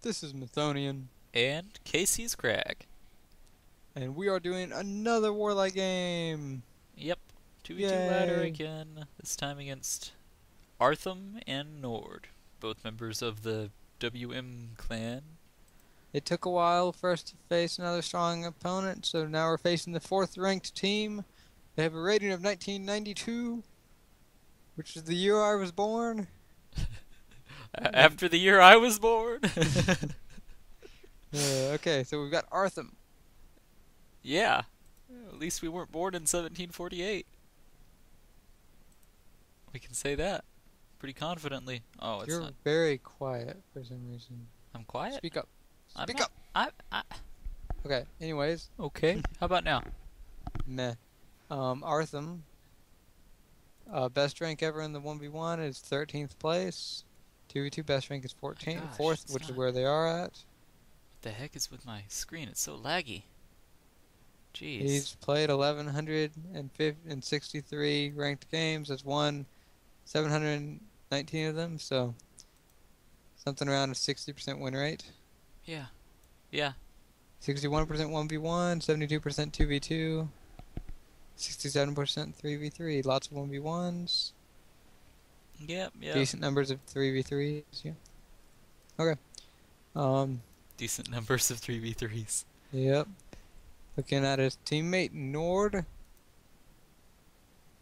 This is Mythonian, And kcscrag. and we are doing another WarLight game! Yep, 2v2 ladder Yay! again, this time against Artham and Nord, both members of the WM clan. It took a while for us to face another strong opponent, so now we're facing the 4th ranked team. They have a rating of 1992, which is the year I was born. After the year I was born? Okay, so we've got Artham. Yeah, at least we weren't born in 1748. We can say that pretty confidently. Oh, it's You're not. very quiet for some reason. I'm quiet? Speak up. I'm Speak not. up! Okay, anyways. Okay, how about now? Meh. Artham, best rank ever in the 1v1 is 13th place. 2v2 best rank is 14th, Gosh, 4th, it's which is not. where they are at. What the heck is with my screen? It's so laggy. Jeez. He's played 1,163 ranked games, has won 719 of them, so something around a 60% win rate. Yeah. Yeah. 61% 1v1, 72% 2v2, 67% 3v3, lots of 1v1s. Yep, yep. Decent numbers of 3v3s, yeah. Okay. Decent numbers of 3v3s. Yep. Looking at his teammate, Nord.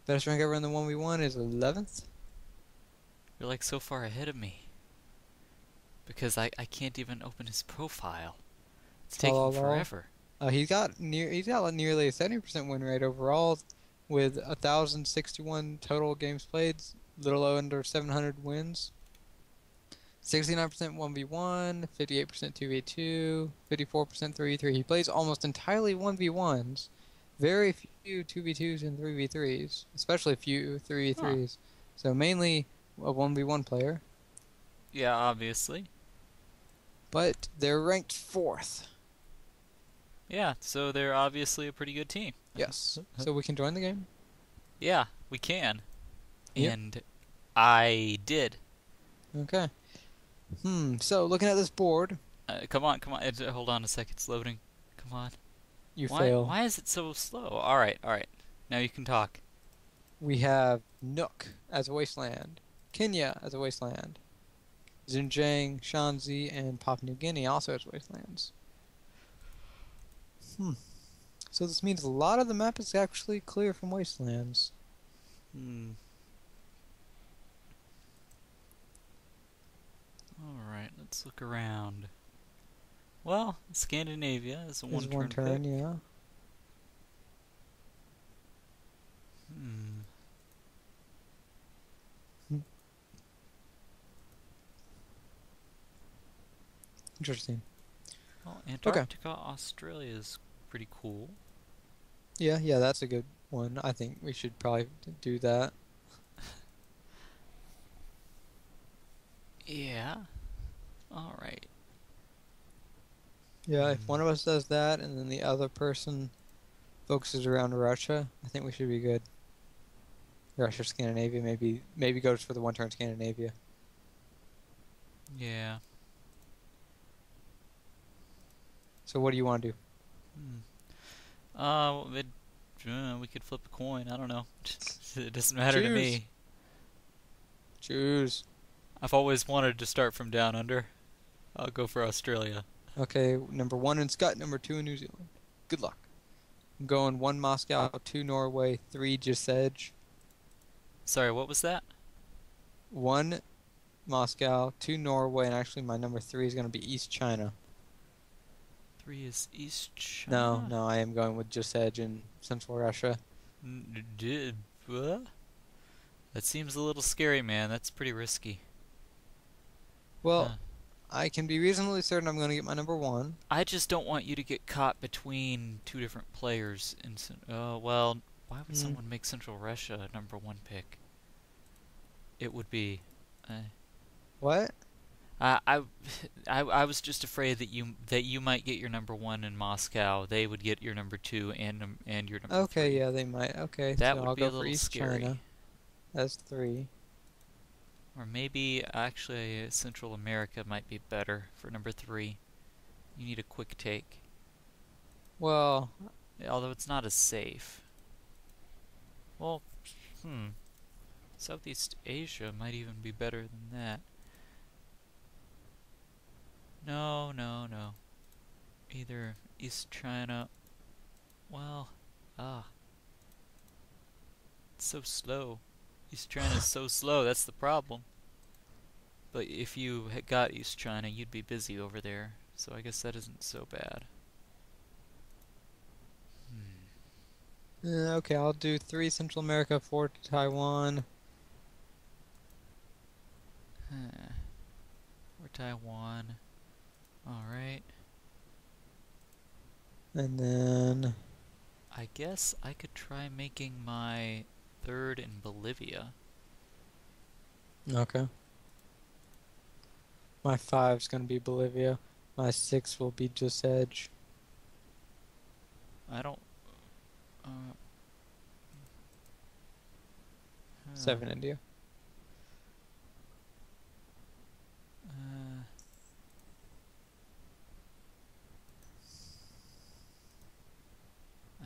Best rank ever in the 1v1 is 11th. You're like so far ahead of me. Because I can't even open his profile. It's taking forever. He's got nearly a 70% win rate overall, with 1,061 total games played, little under 700 wins. 69% 1v1, 58% 2v2, 54% 3v3. He plays almost entirely 1v1s. Very few 2v2s and 3v3s, especially few 3v3s. So mainly a 1v1 player. Yeah, obviously. But they're ranked 4th. Yeah, so they're obviously a pretty good team. Yes. So we can join the game? Yeah, we can. Yep. And I did. Okay. So looking at this board, Come on. Hold on a sec, it's loading. Come on. you fail. Why is it so slow? Alright. Now you can talk. We have Nook as a wasteland, Kenya as a wasteland, Xinjiang, Shanxi, and Papua New Guinea also as wastelands. So this means a lot of the map is actually clear from wastelands. Alright, let's look around. Well, Scandinavia is a Is one-turn one turn, pick. yeah. Interesting. Well, Antarctica, Australia is pretty cool. Yeah, that's a good one. I think we should probably do that. Yeah. Alright. Yeah, if one of us does that and then the other person focuses around Russia, I think we should be good. Russia, Scandinavia, maybe goes for the one turn Scandinavia. Yeah. So what do you want to do? We could flip a coin. I don't know. It doesn't matter to me. Choose. I've always wanted to start from down under. I'll go for Australia. Okay, number 1 in Scott, number 2 in New Zealand. Good luck. I'm going 1 Moscow, 2 Norway, 3 Gisège. Sorry, what was that? 1 Moscow, 2 Norway, and actually my number 3 is going to be East China. 3 is East China? No, I am going with Gisège in Central Russia. What? That seems a little scary, man. That's pretty risky. Well, I can be reasonably certain I'm going to get my number 1. I just don't want you to get caught between two different players. Well, why would someone make Central Russia a number 1 pick? It would be... What? I was just afraid that you might get your number 1 in Moscow. They would get your number 2 and your number 3. Okay, yeah, they might. Okay, That so would I'll be go a for little East scary. China. That's 3. Or maybe, actually, Central America might be better for number 3. You need a quick take. Well, Although it's not as safe. Well, Southeast Asia might even be better than that. No, no, no. Either East China... Well, it's so slow. East China is so slow, that's the problem. But if you had got East China, you'd be busy over there. So I guess that isn't so bad. okay, I'll do 3 Central America, 4 to Taiwan. Or Taiwan. Alright. And then... I guess I could try making my 3rd in Bolivia. Okay. My 5's gonna be Bolivia. My 6 will be just Edge. I don't... 7 India.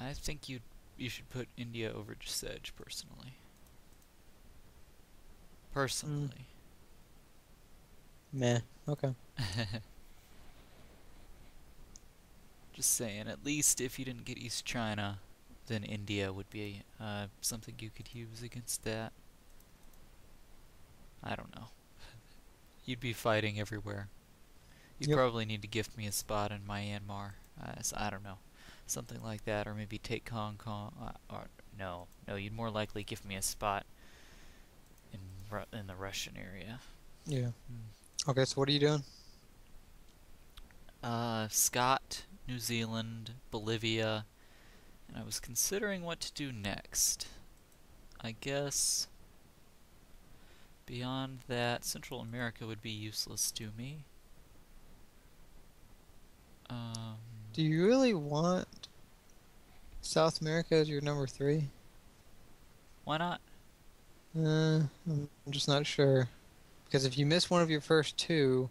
I think you should put India over just Edge, personally. Meh. Okay. Just saying, at least if you didn't get East China, then India would be something you could use against that. I don't know. You'd be fighting everywhere. You'd probably need to gift me a spot in Myanmar. So I don't know. Something like that, or maybe take Hong Kong. No, you'd more likely give me a spot in the Russian area. Yeah. Okay, so what are you doing? Scott, New Zealand, Bolivia, and I was considering what to do next. I guess beyond that, Central America would be useless to me. Do you really want South America as your number 3? Why not? I'm just not sure. Because if you miss one of your first 2,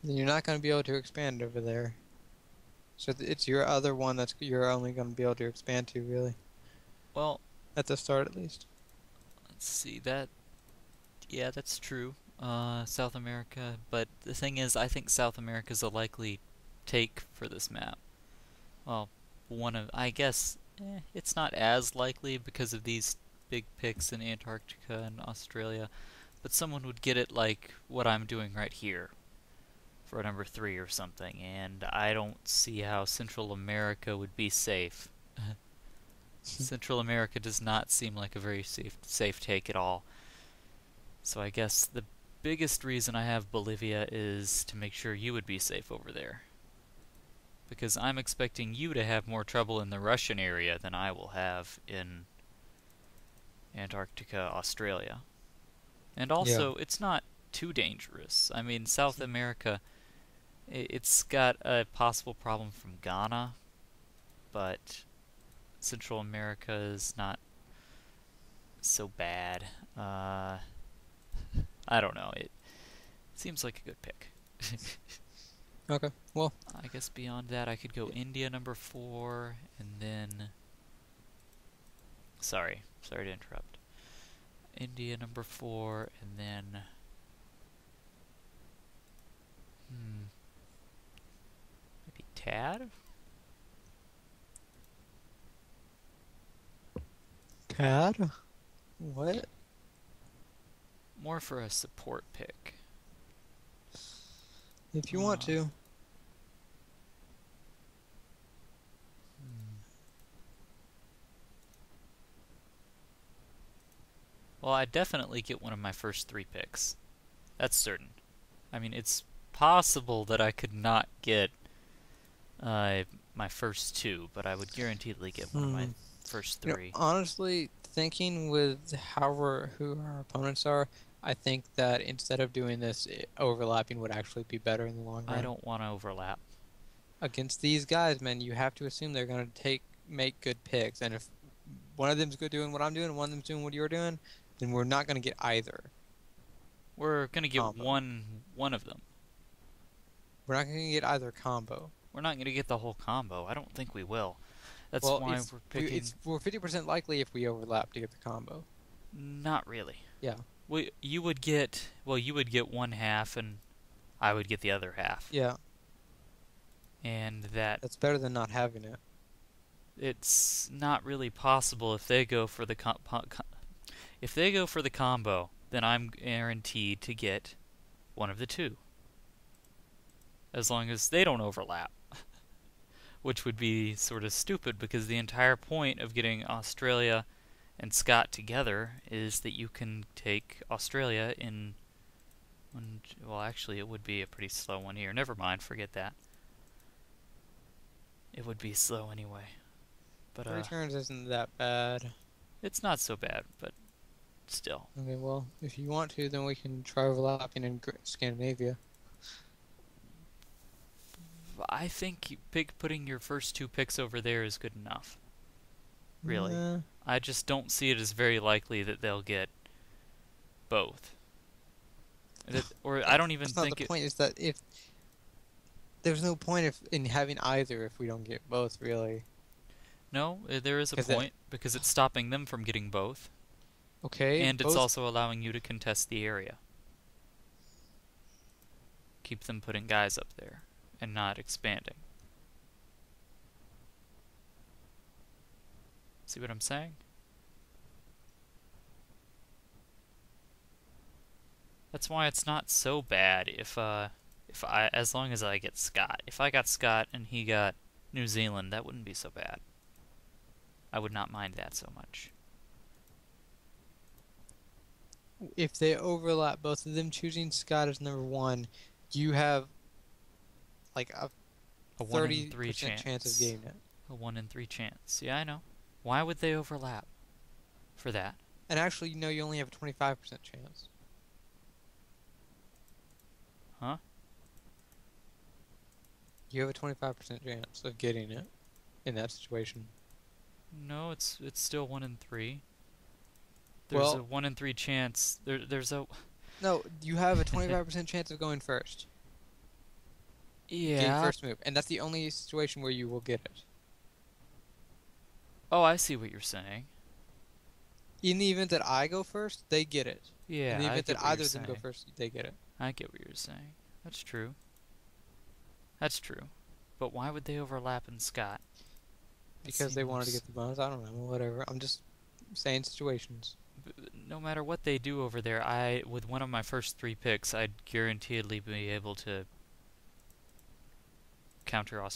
then you're not going to be able to expand over there. So it's your other one that's you're only going to be able to expand to, really. Well, at the start, at least. Let's see, yeah, that's true. South America, but the thing is, I think South America's a likely take for this map. Well, I guess, it's not as likely because of these big picks in Antarctica and Australia, but someone would get it like what I'm doing right here for a number 3 or something, and I don't see how Central America would be safe. Central America does not seem like a very safe take at all. So I guess the biggest reason I have Bolivia is to make sure you would be safe over there. Because I'm expecting you to have more trouble in the Russian area than I will have in Antarctica, Australia. And also, it's not too dangerous. I mean, South America, it's got a possible problem from Ghana, but Central America is not so bad. I don't know. It seems like a good pick. Okay, well, I guess beyond that, I could go India number 4, and then... Sorry to interrupt. India number 4, and then... Maybe Tad? Tad? What? More for a support pick. If you want to. Well, I'd definitely get one of my first 3 picks. That's certain. I mean, it's possible that I could not get my first 2, but I would guaranteedly get one of my first 3. You know, honestly, thinking with who our opponents are, I think that instead of doing this, overlapping would actually be better in the long run. I don't want to overlap. Against these guys, man, you have to assume they're going to make good picks, and if one of them's doing what I'm doing, and one of them's doing what you're doing, then we're not going to get either. We're gonna get combo. one of them. We're not gonna get either combo. We're not gonna get the whole combo. I don't think we will. That's Well, why we're picking. we're 50% likely if we overlap to get the combo. Not really. Yeah. You would get, well, you would get one half, and I would get the other half. Yeah. And that's better than not having it. It's not really possible if they go for the if they go for the combo, then I'm guaranteed to get one of the two. As long as they don't overlap. Which would be sort of stupid because the entire point of getting Australia and Scott together is that you can take Australia in one, well, actually it would be a pretty slow one here. Never mind, forget that. It would be slow anyway. But 3 turns isn't that bad. It's not so bad, but still. Okay, well, if you want to, then we can try overlapping in Scandinavia. I think putting your first 2 picks over there is good enough. Really. I just don't see it as very likely that they'll get both. Or I don't even That's not think the point. Is that if there's no point in having either if we don't get both, really. No, there is a point because it's stopping them from getting both. Okay. And it's also allowing you to contest the area. Keep them putting guys up there and not expanding. See what I'm saying? That's why it's not so bad if as long as I get Scott. If I got Scott and he got New Zealand, that wouldn't be so bad. I would not mind that so much. If they overlap, both of them choosing Scott as number 1, you have like a 30% chance of getting it. A 1 in 3 chance. Yeah, I know. Why would they overlap for that? And actually, you only have a 25% chance. Huh? You have a 25% chance of getting it in that situation. No, it's still 1 in 3. There's a 1 in 3 chance. There's a... No, you have a 25% chance of going first. Yeah. Getting first move. And that's the only situation where you will get it. Oh, I see what you're saying. In the event that I go first, they get it. Yeah, in the event that either of them go first, they get it. I get what you're saying. That's true. That's true. But why would they overlap in Scott? Because they wanted to get the bonus? I don't know, whatever. I'm just saying situations. No matter what they do over there, with one of my first 3 picks, I'd guaranteedly be able to counter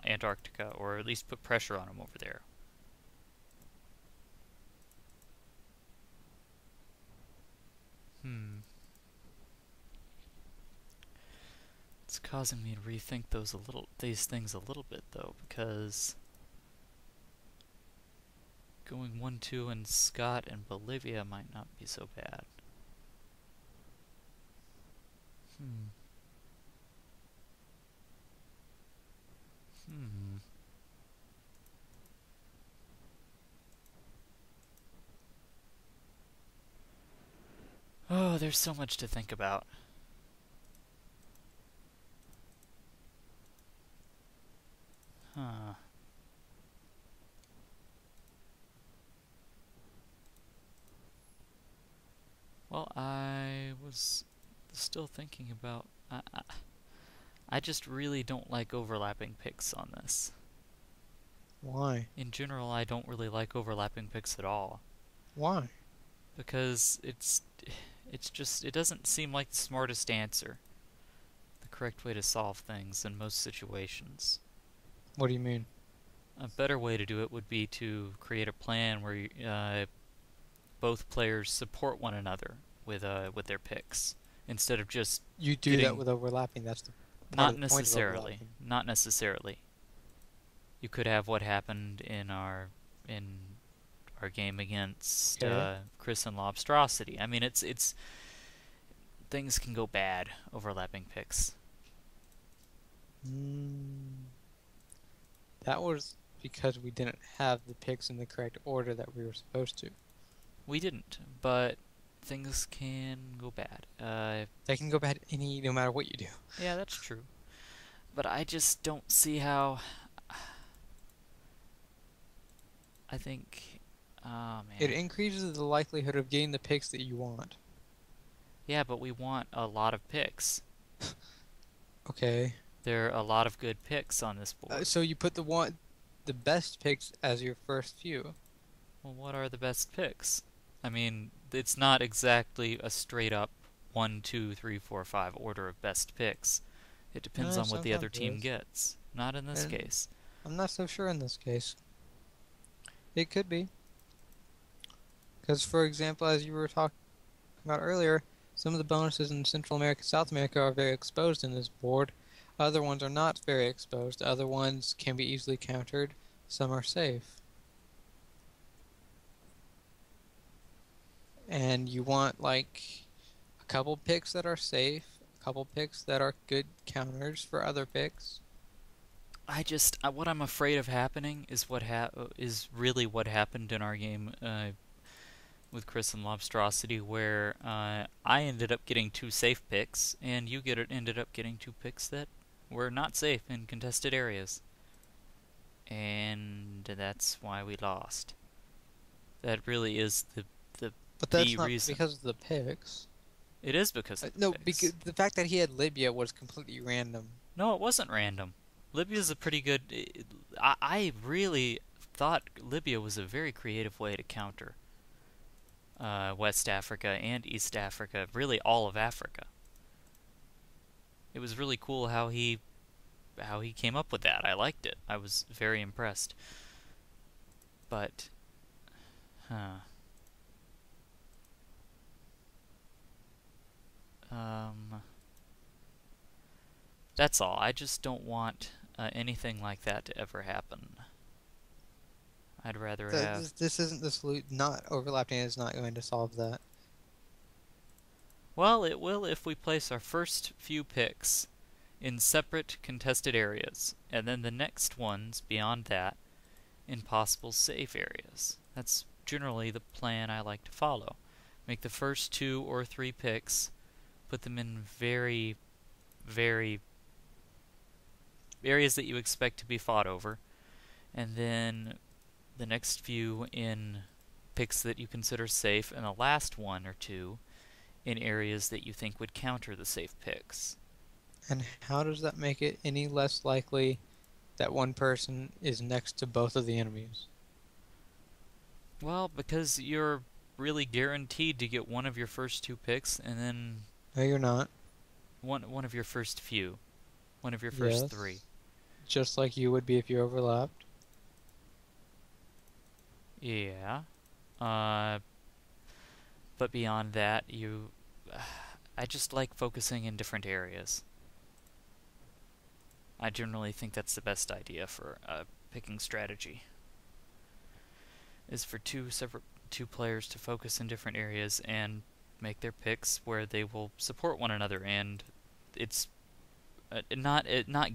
Antarctica, or at least put pressure on them over there. It's causing me to rethink these things a little bit, though, because going 1-2 in Scott and Bolivia might not be so bad. Oh, there's so much to think about. Huh. Well, I was still thinking about... I just really don't like overlapping picks on this. Why? In general, I don't really like overlapping picks at all. Why? Because it doesn't seem like the smartest answer. The correct way to solve things in most situations. What do you mean? A better way to do it would be to create a plan where both players support one another with their picks, instead of just you do that with overlapping. That's the not necessarily. Not necessarily. You could have what happened in our game against Chris and Lobstrosity. I mean, it's things can go bad overlapping picks. That was because we didn't have the picks in the correct order that we were supposed to. We didn't, but things can go bad. They can go bad no matter what you do. Yeah, that's true. But I just don't see how. I think. Oh It man. increases the likelihood of getting the picks that you want. Yeah, but we want a lot of picks. Okay. There are a lot of good picks on this board. So you put the best picks as your first few. Well, what are the best picks? I mean, it's not exactly a straight up 1, 2, 3, 4, 5 order of best picks. It depends on what the other Sometimes it team is. gets. Not in this And case. I'm not so sure in this case. It could be. Because, for example, as you were talking about earlier, some of the bonuses in Central America, South America are very exposed in this board. Other ones are not very exposed. Other ones can be easily countered. Some are safe. And you want, like, a couple picks that are safe, a couple picks that are good counters for other picks. What I'm afraid of happening is is really what happened in our game with Chris and Lobstrosity, where I ended up getting 2 safe picks, and ended up getting 2 picks that were not safe in contested areas. And that's why we lost. That really is But the that's not reason. because of the picks. It is because of the No, picks. because the fact that he had Libya was completely random. No, it wasn't random. Libya's a pretty good. I really thought Libya was a very creative way to counter West Africa and East Africa, really all of Africa. It was really cool how he came up with that. I liked it. I was very impressed. But, huh. That's all. I just don't want anything like that to ever happen. I'd rather have. This isn't the solution. Not overlapping is not going to solve that. Well, it will if we place our first few picks in separate contested areas, and then the next ones beyond that in possible safe areas. That's generally the plan I like to follow. Make the first 2 or 3 picks, put them in very, very areas that you expect to be fought over, and then the next few in picks that you consider safe, and the last 1 or 2 in areas that you think would counter the safe picks. And how does that make it any less likely that one person is next to both of the enemies? Well, because you're really guaranteed to get one of your first 2 picks, and then No, you're not. one of your first few. One of your first 3. Just like you would be if you overlapped. Yeah. But beyond that, I just like focusing in different areas. I generally think that's the best idea for a picking strategy. Is for 2 players to focus in different areas and make their picks where they will support one another, and it's not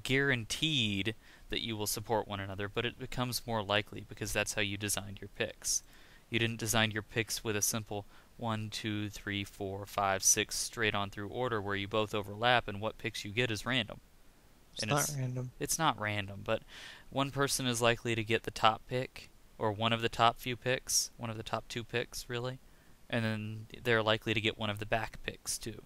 guaranteed that you will support one another, but it becomes more likely because that's how you designed your picks. You didn't design your picks with a simple 1, 2, 3, 4, 5, 6 straight on through order where you both overlap and what picks you get is random. It's not random. It's not random, but one person is likely to get the top pick, or one of the top few picks, one of the top 2 picks, really, and then they're likely to get one of the back picks, too.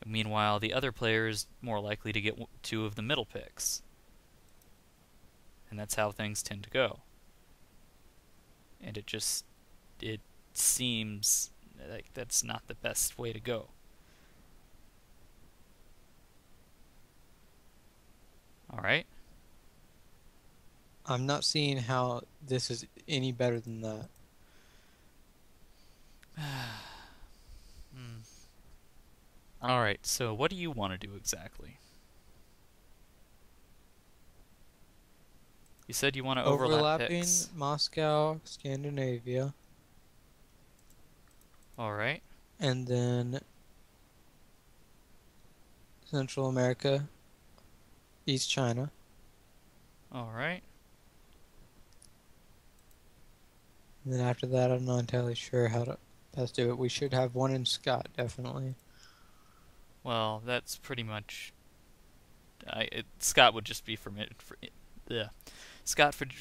Meanwhile, the other player is more likely to get 2 of the middle picks. And that's how things tend to go. And it seems like that's not the best way to go. Alright? I'm not seeing how this is any better than that. Alright, so what do you want to do exactly? You said you want to overlap Overlapping picks. Moscow, Scandinavia, Alright. and then Central America, East China. Alright. And then after that, I'm not entirely sure how to Let's do it. We should have one in Scott, definitely. Well, that's pretty much. Scott would just be yeah.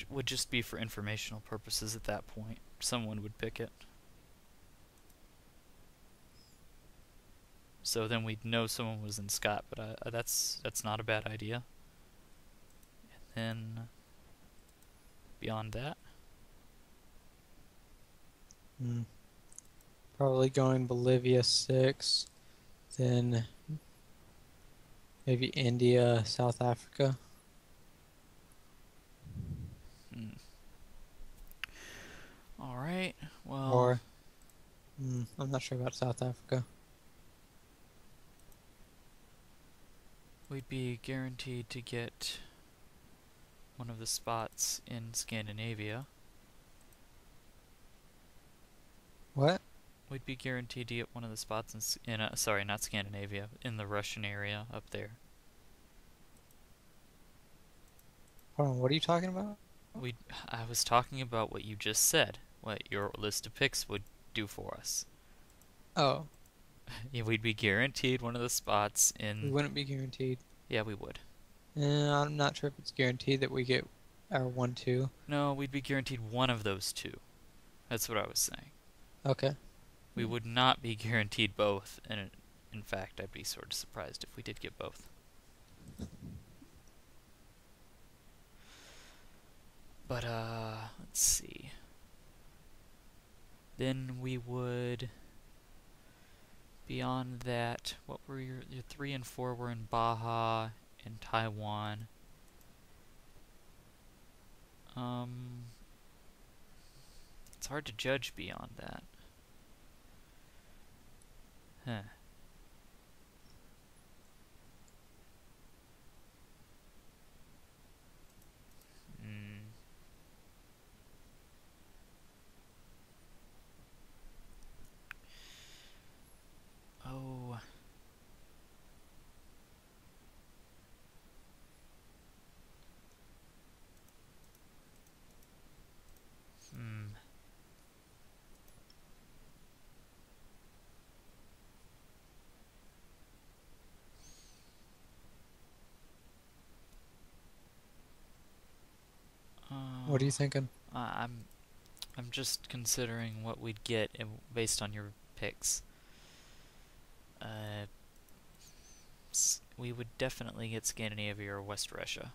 Would just be for informational purposes at that point. Someone would pick it. So then we'd know someone was in Scott, but that's not a bad idea. And then beyond that, Probably going Bolivia 6, then maybe India, South Africa. All right. Well, Or I'm not sure about South Africa. we'd be guaranteed to get one of the spots in Scandinavia. What? We'd be guaranteed to get one of the spots sorry, not Scandinavia, in the Russian area up there. Hold on, what are you talking about? I was talking about what you just said, what your list of picks would do for us. Oh. Yeah, we'd be guaranteed one of the spots in... We wouldn't be guaranteed. Yeah, we would. I'm not sure if it's guaranteed that we get our 1-2. No, we'd be guaranteed one of those two. That's what I was saying. Okay. We would not be guaranteed both, and in fact, I'd be sort of surprised if we did get both. But, let's see. Then we would... Beyond that, what were your 3 and 4 were in Baja and Taiwan. It's hard to judge beyond that. Huh. Oh. What are you thinking? I'm just considering what we'd get based on your picks. We would definitely get Scandinavia or West Russia.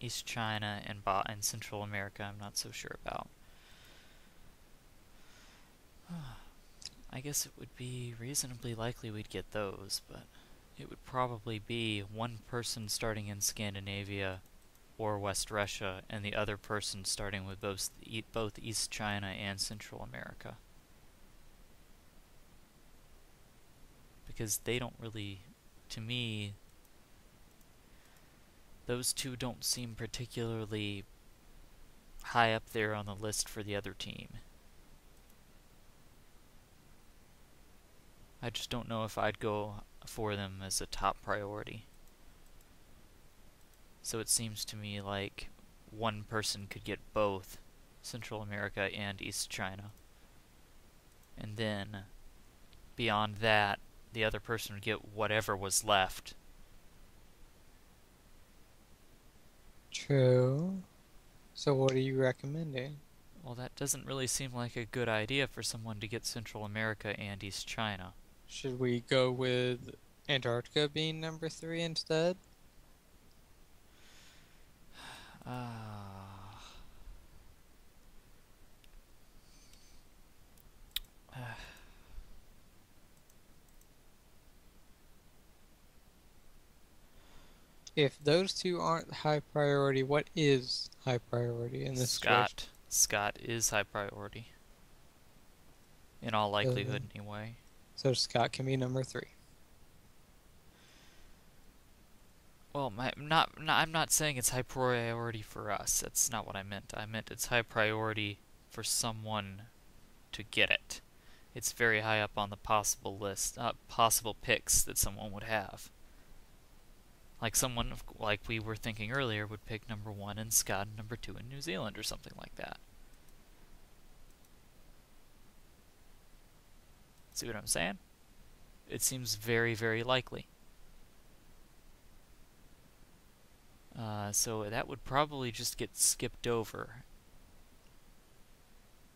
East China and Central America, I'm not so sure about. I guess it would be reasonably likely we'd get those, but it would probably be one person starting in Scandinavia or West Russia, and the other person starting with both East China and Central America. Because they don't really, to me, those two don't seem particularly high up there on the list for the other team. I just don't know if I'd go for them as a top priority. So it seems to me like one person could get both Central America and East China. And then, beyond that, the other person would get whatever was left. True. So what are you recommending? Well, that doesn't really seem like a good idea for someone to get Central America and East China. Should we go with Antarctica being number 3 instead? If those two aren't high priority, what is high priority in this situation? Scott is high priority. In all likelihood, anyway. So Scott can be number 3. Well, I'm not saying it's high priority for us. That's not what I meant. I meant it's high priority for someone to get it. It's very high up on the possible list, possible picks that someone would have. Like someone, like we were thinking earlier, would pick number 1 in Scott and number 2 in New Zealand or something like that. See what I'm saying? It seems very, very likely. So that would probably just get skipped over,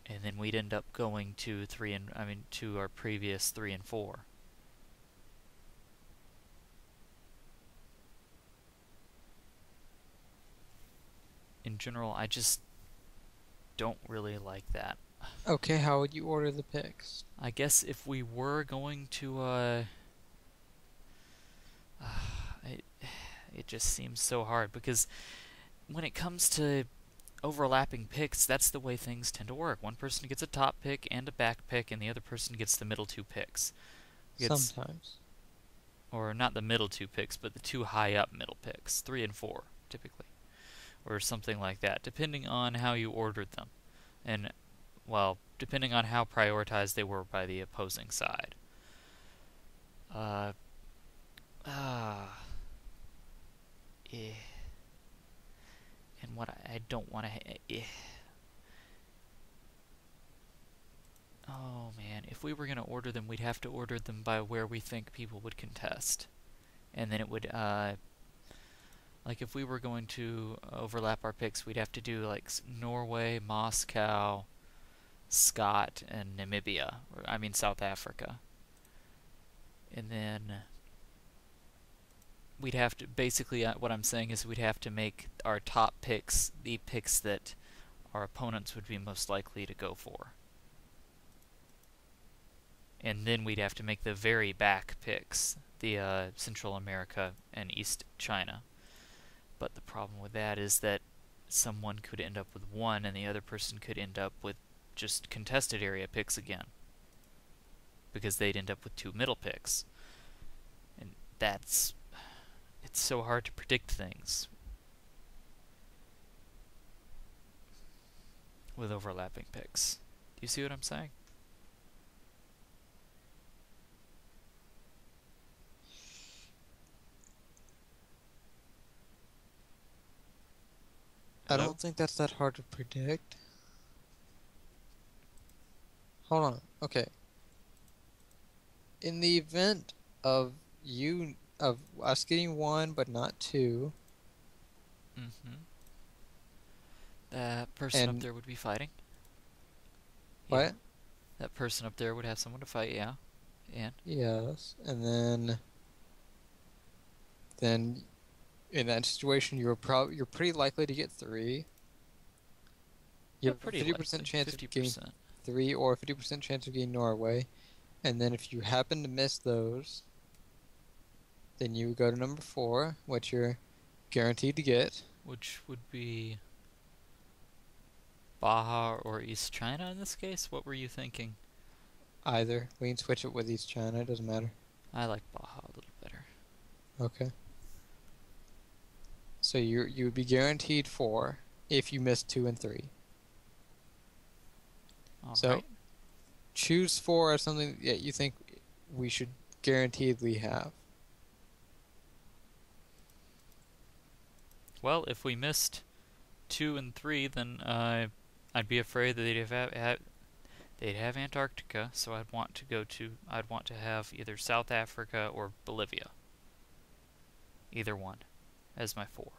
and then we'd end up going to to our previous 3 and 4. In general, I just don't really like that. Okay, how would you order the picks? I guess if we were going to, it, it just seems so hard because when it comes to overlapping picks, that's the way things tend to work. One person gets a top pick and a back pick, and the other person gets the middle 2 picks. Sometimes. Or not the middle 2 picks, but the 2 high up middle picks, 3 and 4, typically. Or something like that, depending on how you ordered them. And, well, depending on how prioritized they were by the opposing side. Eh. And what I don't want to... Oh, man. If we were going to order them, we'd have to order them by where we think people would contest. And then it would, like, if we were going to overlap our picks, we'd have to do, like, Norway, Moscow, Scott, and Namibia. South Africa. And then we'd have to, basically, what I'm saying is we'd have to make our top picks the picks that our opponents would be most likely to go for. And then we'd have to make the very back picks, the Central America and East China. But the problem with that is that someone could end up with 1 and the other person could end up with just contested area picks again. Because they'd end up with 2 middle picks. And it's so hard to predict things with overlapping picks. Do you see what I'm saying? I don't think that's that hard to predict. Hold on. Okay. In the event of us getting 1 but not 2. That person up there would be fighting. What? Yeah. That person up there would have someone to fight, yeah. And? Yes. And then in that situation you're pretty likely to get 3. You have a 50% chance of getting 3 or a 50% chance of getting Norway. And then if you happen to miss those, then you go to number 4, which you're guaranteed to get. Which would be Baja or East China in this case? What were you thinking? Either. We can switch it with East China, it doesn't matter. I like Baja a little better. Okay. So you would be guaranteed 4 if you miss 2 and 3. So choose 4 as something that you think we should guaranteedly have. Well, if we missed 2 and 3, then I'd be afraid that they'd have Antarctica. So I'd want to have either South Africa or Bolivia. Either one, as my 4.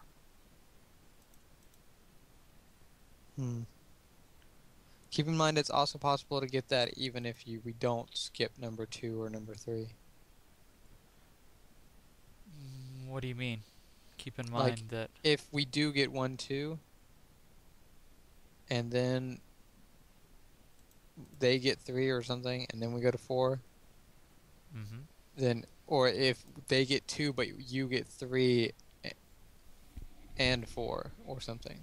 Keep in mind it's also possible to get that even if we don't skip number 2 or number 3. What do you mean? Keep in mind that if we do get 1, 2, and then they get 3 or something, and then we go to 4, then, or if they get 2 but you get 3 and 4 or something.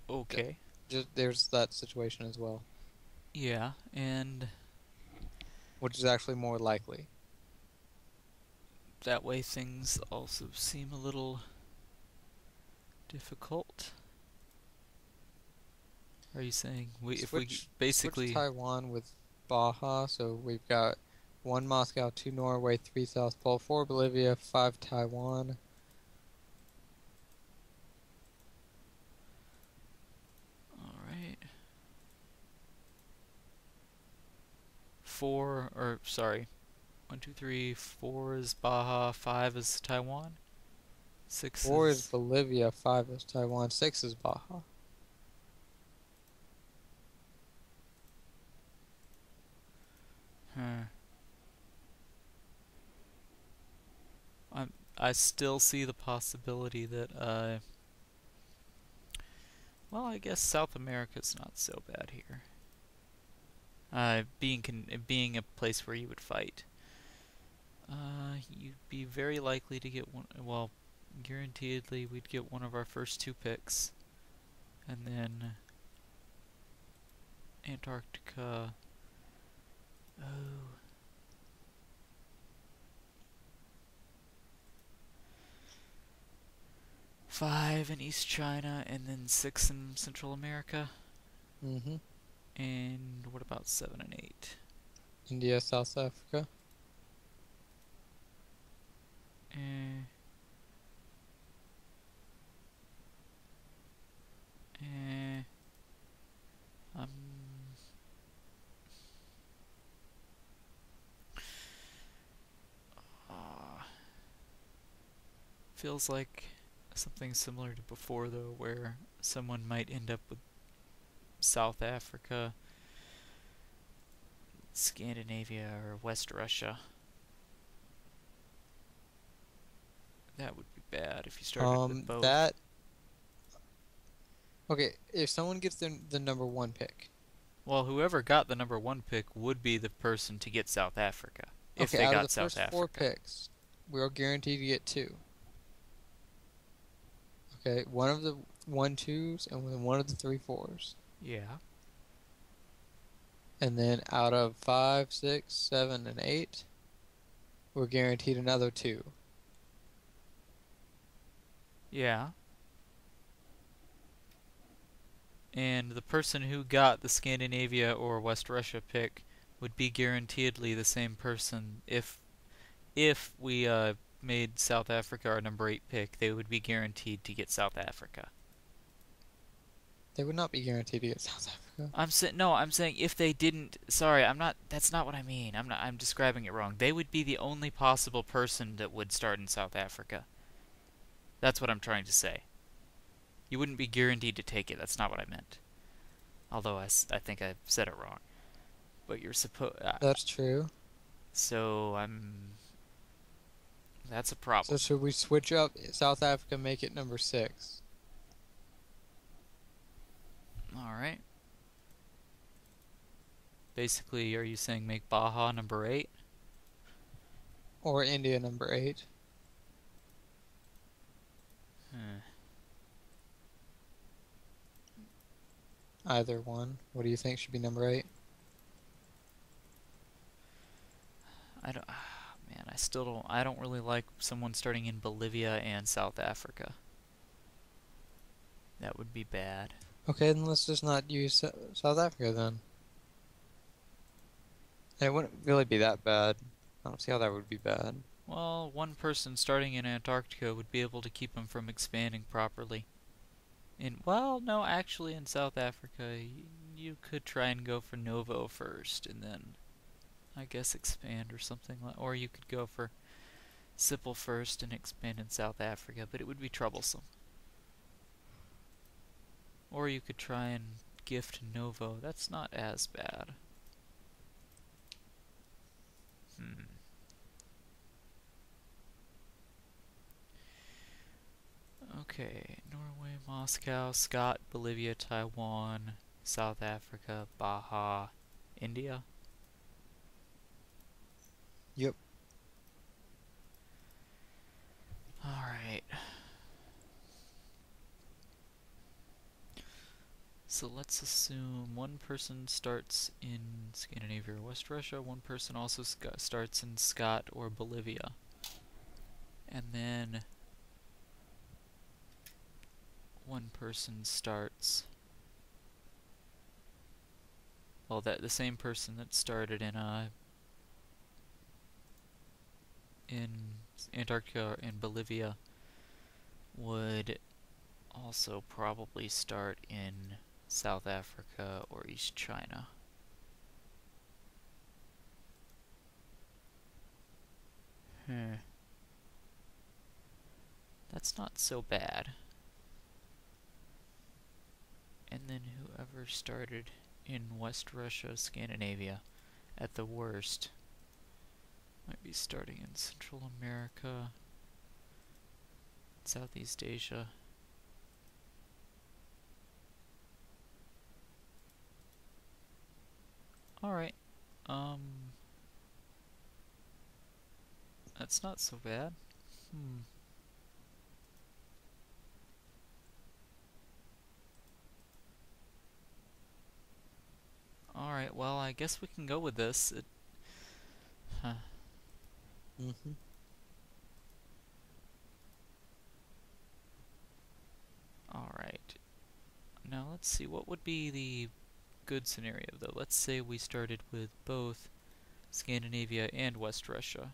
Okay. There's that situation as well. Yeah, and which is actually more likely. That way things also seem a little difficult. Are you saying if we basically switch Taiwan with Baja, so we've got 1 Moscow, 2 Norway, 3 South Pole, 4 Bolivia, 5 Taiwan. All right. 4, or sorry, 1, 2, 3, 4 is Baja, 5 is Taiwan, 6 4 is is... Bolivia, 5 is Taiwan, 6 is Baja. Huh. I still see the possibility that, well, I guess South America's not so bad here. Being a place where you would fight. You'd be very likely to get one, well, guaranteedly we'd get one of our first 2 picks. And then Antarctica. Oh. Five in East China, and then 6 in Central America. Mm-hmm. And what about 7 and 8? India, South Africa. Eh. Um. Feels like something similar to before, though, where someone might end up with South Africa, Scandinavia, or West Russia. That would be bad if you started with both. Okay, if someone gets the number 1 pick. Well, whoever got the number 1 pick would be the person to get South Africa. If Okay, they out of got the South first Africa. 4 picks, we're guaranteed to get 2. Okay, one of the 1-2s and one of the 3-4s. Yeah. And then out of 5, 6, 7, and 8, we're guaranteed another 2. Yeah. And the person who got the Scandinavia or West Russia pick would be guaranteedly the same person. If we made South Africa our number 8 pick, they would be guaranteed to get South Africa. They would not be guaranteed to get South Africa. I'm saying if they didn't. Sorry, I'm not. That's not what I mean. I'm describing it wrong. They would be the only possible person that would start in South Africa. That's what I'm trying to say. You wouldn't be guaranteed to take it. That's not what I meant. Although I think I said it wrong. But you're supposed... That's true. So that's a problem. So should we switch up South Africa, make it number 6? Alright. Basically, are you saying make Baja number 8? Or India number 8? Either one. What do you think should be number 8? I don't really like someone starting in Bolivia and South Africa. That would be bad. Okay, then let's just not use South Africa then. And it wouldn't really be that bad. I don't see how that would be bad. Well, one person starting in Antarctica would be able to keep them from expanding properly. Well, no, actually in South Africa, you could try and go for Novo first, and then, I guess, expand or something or you could go for Sipple first and expand in South Africa, but it would be troublesome. Or you could try and gift Novo. That's not as bad. Okay, Norway, Moscow, Scott, Bolivia, Taiwan, South Africa, Baja, India. Yep. Alright. So let's assume one person starts in Scandinavia or West Russia, one person also starts in Scott or Bolivia. And then one person starts... Well, the same person that started in Antarctica and Bolivia would also probably start in South Africa or East China. That's not so bad. And then whoever started in West Russia, Scandinavia, at the worst, might be starting in Central America, Southeast Asia. Alright, that's not so bad. Alright, well, I guess we can go with this. Mm-hmm. Alright. Now let's see, what would be the good scenario, though? Let's say we started with both Scandinavia and West Russia.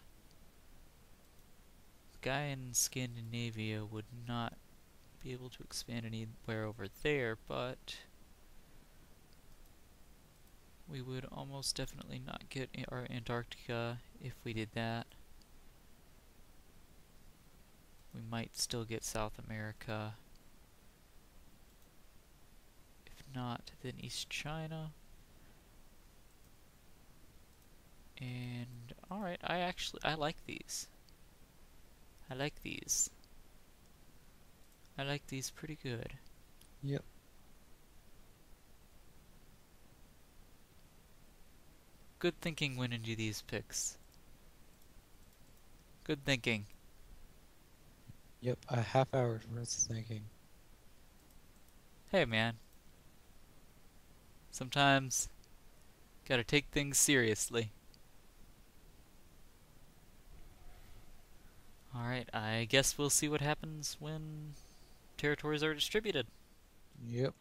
The guy in Scandinavia would not be able to expand anywhere over there, but we would almost definitely not get our Antarctica if we did that. We might still get South America. If not, then East China. And, alright, I like these. I like these. I like these pretty good. Yep. Good thinking went into these picks. Good thinking. Yep, a half hour's worth of thinking. Hey, man. Sometimes, gotta take things seriously. Alright, I guess we'll see what happens when territories are distributed. Yep.